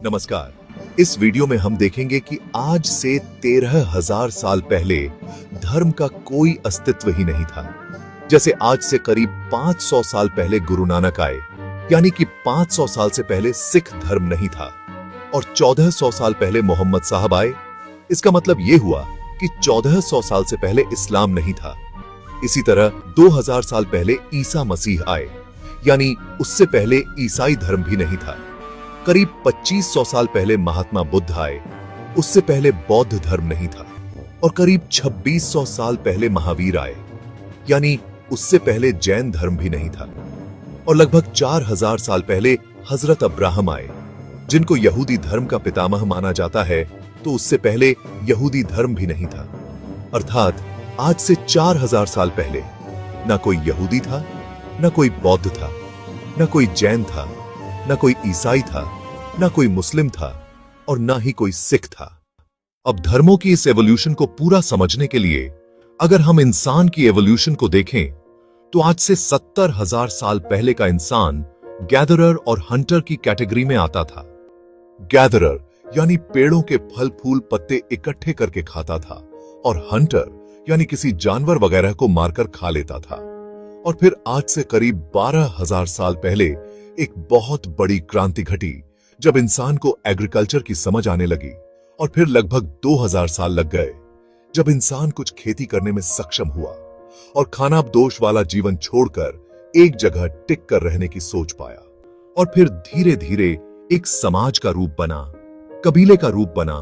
नमस्कार। इस वीडियो में हम देखेंगे कि आज से 13,000 साल पहले धर्म का कोई अस्तित्व ही नहीं था। जैसे आज से करीब 500 साल पहले गुरु नानक आए, यानी कि 500 साल से पहले सिख धर्म नहीं था, और 1400 साल पहले मोहम्मद साहब आए। इसका मतलब यह हुआ कि 1400 साल से पहले इस्लाम नहीं था। इसी तरह 2000 साल पहले ईसा मसीह आए, यानी उससे पहले ईसाई धर्म भी नहीं था। करीब 2500 साल पहले महात्मा बुद्ध आए, उससे पहले बौद्ध धर्म नहीं था। और करीब 2600 साल पहले महावीर आए, यानी उससे पहले जैन धर्म भी नहीं था। और लगभग 4000 साल पहले हजरत अब्राहम आए, जिनको यहूदी धर्म का पितामह माना जाता है, तो उससे पहले यहूदी धर्म भी नहीं था। अर्थात आज से 4000 साल पहले ना कोई यहूदी था, ना कोई बौद्ध था, ना कोई जैन था, ना कोई ईसाई था, ना कोई मुस्लिम था, और ना ही कोई सिख था। अब धर्मों की इस एवोल्यूशन को पूरा समझने के लिए अगर हम इंसान की एवोल्यूशन को देखें, तो आज से 70,000 साल पहले का इंसान गैदरर और हंटर की कैटेगरी में आता था। गैदरर यानी पेड़ों के फल फूल पत्ते इकट्ठे करके खाता था, और हंटर यानी किसी जानवर वगैरह को मारकर खा लेता था। और फिर आज से करीब 12,000 साल पहले एक बहुत बड़ी क्रांति घटी, जब इंसान को एग्रीकल्चर की समझ आने लगी। और फिर लगभग 2000 साल लग गए, जब इंसान कुछ खेती करने में सक्षम हुआ और खानाबदोश वाला जीवन छोड़कर एक जगह टिक कर रहने की सोच पाया। और फिर धीरे धीरे एक समाज का रूप बना, कबीले का रूप बना,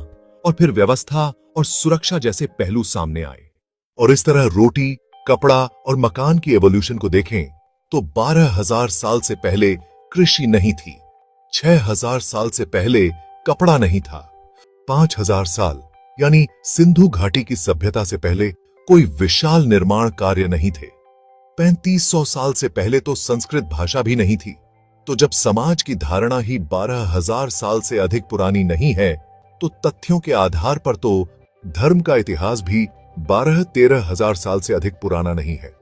और फिर व्यवस्था और सुरक्षा जैसे पहलू सामने आए। और इस तरह रोटी, कपड़ा और मकान की एवोल्यूशन को देखें तो 12,000 साल से पहले कृषि नहीं थी, 6,000 साल से पहले कपड़ा नहीं था, 5,000 साल यानी सिंधु घाटी की सभ्यता से पहले कोई विशाल निर्माण कार्य नहीं थे, 3500 साल से पहले तो संस्कृत भाषा भी नहीं थी। तो जब समाज की धारणा ही 12,000 साल से अधिक पुरानी नहीं है, तो तथ्यों के आधार पर तो धर्म का इतिहास भी 12-13,000 साल से अधिक पुराना नहीं है।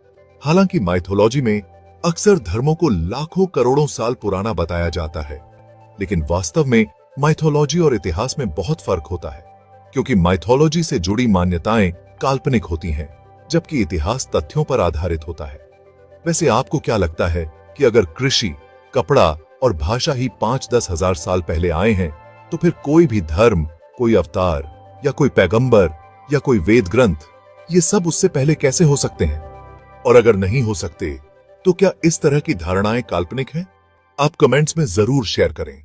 हालांकि माइथोलॉजी में अक्सर धर्मों को लाखों करोड़ों साल पुराना बताया जाता है, लेकिन वास्तव में माइथोलॉजी और इतिहास में बहुत फर्क होता है, क्योंकि माइथोलॉजी से जुड़ी मान्यताएं काल्पनिक होती हैं, जबकि इतिहास तथ्यों पर आधारित होता है। वैसे आपको क्या लगता है कि अगर कृषि, कपड़ा और भाषा ही 5-10 हजार साल पहले आए हैं, तो फिर कोई भी धर्म, कोई अवतार या कोई पैगंबर या कोई वेद ग्रंथ, ये सब उससे पहले कैसे हो सकते हैं? और अगर नहीं हो सकते, तो क्या इस तरह की धारणाएं काल्पनिक हैं? आप कमेंट्स में जरूर शेयर करें।